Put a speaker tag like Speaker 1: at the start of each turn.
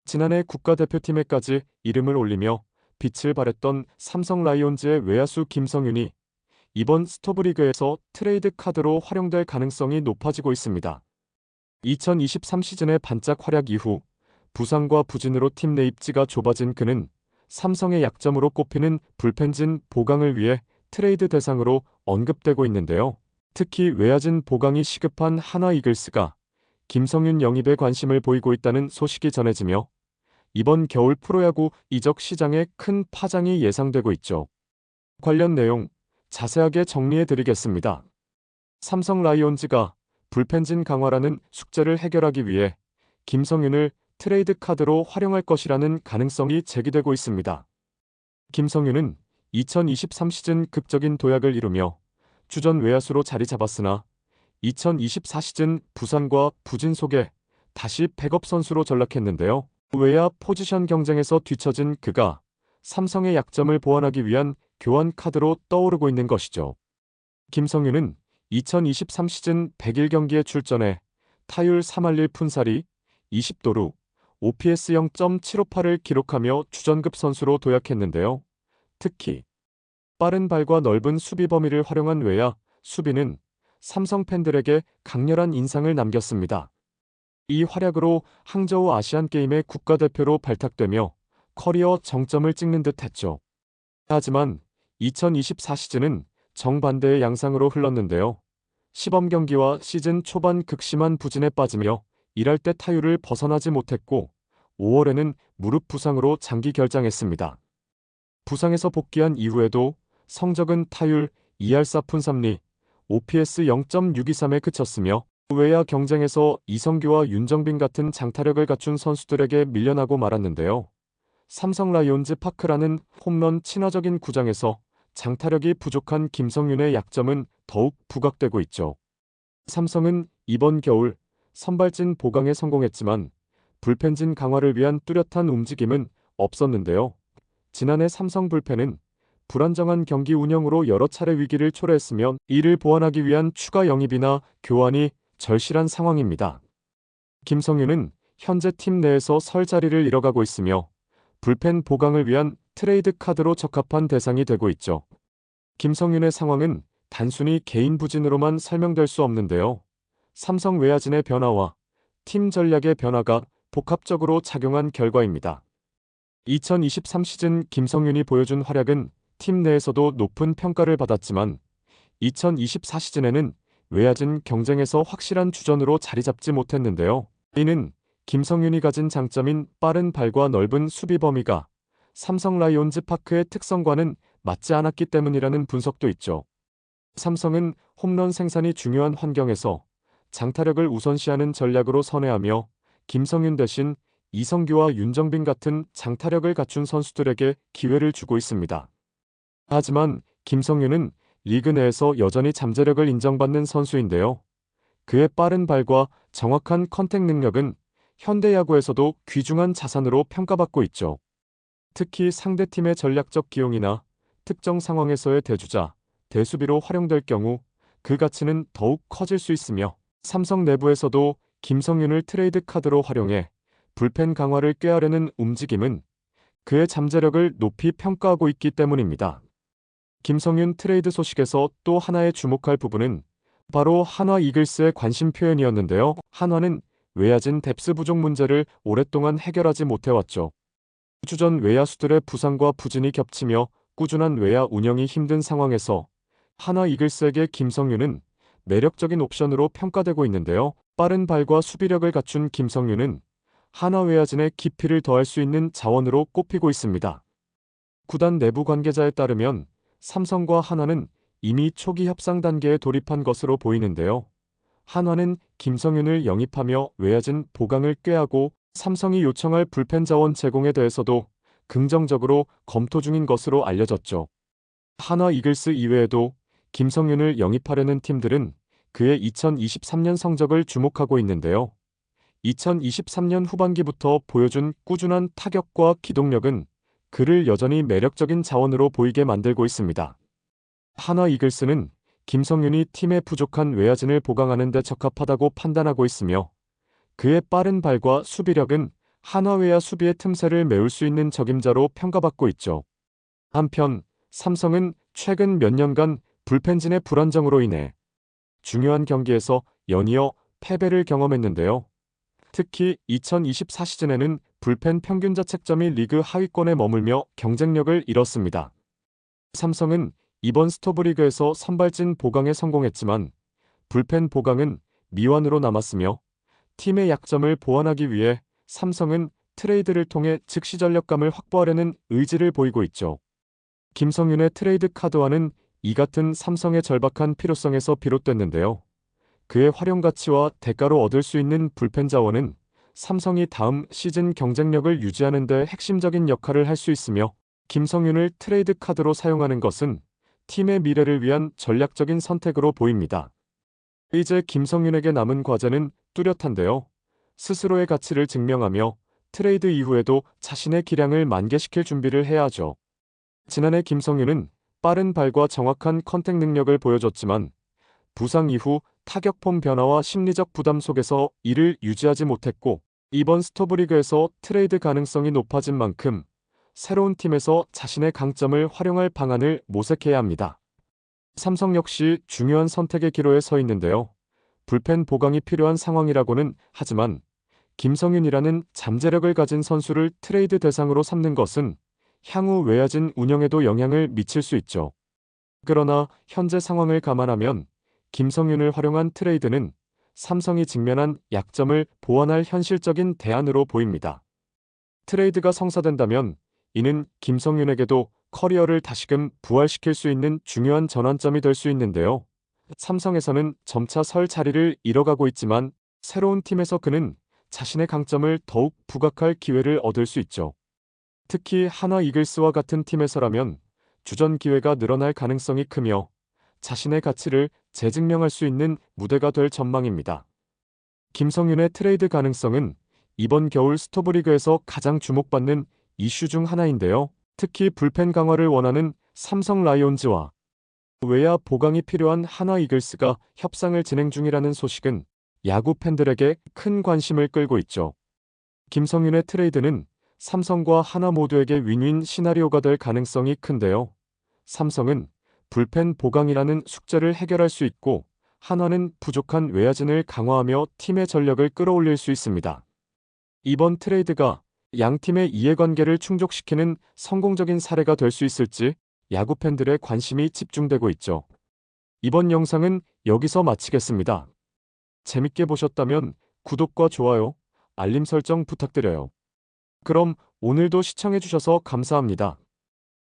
Speaker 1: 지난해 국가대표팀에까지 이름을 올리며 빛을 발했던 삼성 라이온즈의 외야수 김성윤이 이번 스토브리그에서 트레이드 카드로 활용될 가능성이 높아지고 있습니다. 2023 시즌의 반짝 활약 이후 부상과 부진으로 팀 내 입지가 좁아진 그는 삼성의 약점으로 꼽히는 불펜진 보강을 위해 트레이드 대상으로 언급되고 있는데요. 특히 외야진 보강이 시급한 한화 이글스가 김성윤 영입에 관심을 보이고 있다는 소식이 전해지며 이번 겨울 프로야구 이적 시장에 큰 파장이 예상되고 있죠. 관련 내용 자세하게 정리해 드리겠습니다. 삼성 라이온즈가 불펜진 강화라는 숙제를 해결하기 위해 김성윤을 트레이드 카드로 활용할 것이라는 가능성이 제기되고 있습니다. 김성윤은 2023 시즌 극적인 도약을 이루며 주전 외야수로 자리 잡았으나 2024 시즌 부상과 부진 속에 다시 백업 선수로 전락했는데요. 외야 포지션 경쟁에서 뒤처진 그가 삼성의 약점을 보완하기 위한 교환 카드로 떠오르고 있는 것이죠. 김성윤은 2023 시즌 101경기에 출전해 타율 3할 1푼살이 20도루, OPS 0.758을 기록하며 주전급 선수로 도약했는데요. 특히 빠른 발과 넓은 수비 범위를 활용한 외야 수비는 삼성 팬들에게 강렬한 인상을 남겼습니다. 이 활약으로 항저우 아시안게임의 국가대표로 발탁되며 커리어 정점을 찍는 듯 했죠. 하지만 2024 시즌은 정반대의 양상으로 흘렀는데요. 시범 경기와 시즌 초반 극심한 부진에 빠지며 일할 때 타율을 벗어나지 못했고 5월에는 무릎 부상으로 장기 결장했습니다. 부상에서 복귀한 이후에도 성적은 타율 2할 4푼 3리, OPS 0.623에 그쳤으며 외야 경쟁에서 이성규와 윤정빈 같은 장타력을 갖춘 선수들에게 밀려나고 말았는데요. 삼성 라이온즈 파크라는 홈런 친화적인 구장에서 장타력이 부족한 김성윤의 약점은 더욱 부각되고 있죠. 삼성은 이번 겨울 선발진 보강에 성공했지만 불펜진 강화를 위한 뚜렷한 움직임은 없었는데요. 지난해 삼성 불펜은 불안정한 경기 운영으로 여러 차례 위기를 초래했으며 이를 보완하기 위한 추가 영입이나 교환이 절실한 상황입니다. 김성윤은 현재 팀 내에서 설 자리를 잃어가고 있으며 불펜 보강을 위한 트레이드 카드로 적합한 대상이 되고 있죠. 김성윤의 상황은 단순히 개인 부진으로만 설명될 수 없는데요. 삼성 외야진의 변화와 팀 전략의 변화가 복합적으로 작용한 결과입니다. 2023 시즌 김성윤이 보여준 활약은 팀 내에서도 높은 평가를 받았지만 2024 시즌에는 외야진 경쟁에서 확실한 주전으로 자리 잡지 못했는데요. 이는 김성윤이 가진 장점인 빠른 발과 넓은 수비 범위가 삼성 라이온즈 파크의 특성과는 맞지 않았기 때문이라는 분석도 있죠. 삼성은 홈런 생산이 중요한 환경에서 장타력을 우선시하는 전략으로 선회하며 김성윤 대신 이성규와 윤정빈 같은 장타력을 갖춘 선수들에게 기회를 주고 있습니다. 하지만 김성윤은 리그 내에서 여전히 잠재력을 인정받는 선수인데요. 그의 빠른 발과 정확한 컨택 능력은 현대야구에서도 귀중한 자산으로 평가받고 있죠. 특히 상대팀의 전략적 기용이나 특정 상황에서의 대주자, 대수비로 활용될 경우 그 가치는 더욱 커질 수 있으며 삼성 내부에서도 김성윤을 트레이드 카드로 활용해 불펜 강화를 꾀하려는 움직임은 그의 잠재력을 높이 평가하고 있기 때문입니다. 김성윤 트레이드 소식에서 또 하나의 주목할 부분은 바로 한화 이글스의 관심 표현이었는데요. 한화는 외야진 뎁스 부족 문제를 오랫동안 해결하지 못해왔죠. 주전 외야수들의 부상과 부진이 겹치며 꾸준한 외야 운영이 힘든 상황에서 한화 이글스에게 김성윤은 매력적인 옵션으로 평가되고 있는데요. 빠른 발과 수비력을 갖춘 김성윤은 한화 외야진의 깊이를 더할 수 있는 자원으로 꼽히고 있습니다. 구단 내부 관계자에 따르면 삼성과 한화는 이미 초기 협상 단계에 돌입한 것으로 보이는데요. 한화는 김성윤을 영입하며 외야진 보강을 꾀하고 삼성이 요청할 불펜 자원 제공에 대해서도 긍정적으로 검토 중인 것으로 알려졌죠. 한화 이글스 이외에도 김성윤을 영입하려는 팀들은 그의 2023년 성적을 주목하고 있는데요. 2023년 후반기부터 보여준 꾸준한 타격과 기동력은 그를 여전히 매력적인 자원으로 보이게 만들고 있습니다. 한화 이글스는 김성윤이 팀의 부족한 외야진을 보강하는 데 적합하다고 판단하고 있으며 그의 빠른 발과 수비력은 한화 외야 수비의 틈새를 메울 수 있는 적임자로 평가받고 있죠. 한편 삼성은 최근 몇 년간 불펜진의 불안정으로 인해 중요한 경기에서 연이어 패배를 경험했는데요. 특히 2024 시즌에는 불펜 평균 자책점이 리그 하위권에 머물며 경쟁력을 잃었습니다. 삼성은 이번 스토브리그에서 선발진 보강에 성공했지만 불펜 보강은 미완으로 남았으며 팀의 약점을 보완하기 위해 삼성은 트레이드를 통해 즉시 전력감을 확보하려는 의지를 보이고 있죠. 김성윤의 트레이드 카드화는 이 같은 삼성의 절박한 필요성에서 비롯됐는데요. 그의 활용 가치와 대가로 얻을 수 있는 불펜 자원은 삼성이 다음 시즌 경쟁력을 유지하는 데 핵심적인 역할을 할 수 있으며 김성윤을 트레이드 카드로 사용하는 것은 팀의 미래를 위한 전략적인 선택으로 보입니다. 이제 김성윤에게 남은 과제는 뚜렷한데요. 스스로의 가치를 증명하며 트레이드 이후에도 자신의 기량을 만개시킬 준비를 해야 하죠. 지난해 김성윤은 빠른 발과 정확한 컨택 능력을 보여줬지만 부상 이후 타격폼 변화와 심리적 부담 속에서 이를 유지하지 못했고 이번 스토브리그에서 트레이드 가능성이 높아진 만큼 새로운 팀에서 자신의 강점을 활용할 방안을 모색해야 합니다. 삼성 역시 중요한 선택의 기로에 서 있는데요. 불펜 보강이 필요한 상황이라고는 하지만 김성윤이라는 잠재력을 가진 선수를 트레이드 대상으로 삼는 것은 향후 외야진 운영에도 영향을 미칠 수 있죠. 그러나 현재 상황을 감안하면 김성윤을 활용한 트레이드는 삼성이 직면한 약점을 보완할 현실적인 대안으로 보입니다. 트레이드가 성사된다면 이는 김성윤에게도 커리어를 다시금 부활시킬 수 있는 중요한 전환점이 될 수 있는데요. 삼성에서는 점차 설 자리를 잃어가고 있지만 새로운 팀에서 그는 자신의 강점을 더욱 부각할 기회를 얻을 수 있죠. 특히 한화 이글스와 같은 팀에서라면 주전 기회가 늘어날 가능성이 크며 자신의 가치를 재증명할 수 있는 무대가 될 전망입니다. 김성윤의 트레이드 가능성은 이번 겨울 스토브리그에서 가장 주목받는 이슈 중 하나인데요. 특히 불펜 강화를 원하는 삼성 라이온즈와 외야 보강이 필요한 한화 이글스가 협상을 진행 중이라는 소식은 야구 팬들에게 큰 관심을 끌고 있죠. 김성윤의 트레이드는 삼성과 한화 모두에게 윈윈 시나리오가 될 가능성이 큰데요. 삼성은 불펜 보강이라는 숙제를 해결할 수 있고 한화는 부족한 외야진을 강화하며 팀의 전력을 끌어올릴 수 있습니다. 이번 트레이드가 양 팀의 이해관계를 충족시키는 성공적인 사례가 될 수 있을지 야구 팬들의 관심이 집중되고 있죠. 이번 영상은 여기서 마치겠습니다. 재밌게 보셨다면 구독과 좋아요, 알림 설정 부탁드려요. 그럼 오늘도 시청해주셔서 감사합니다.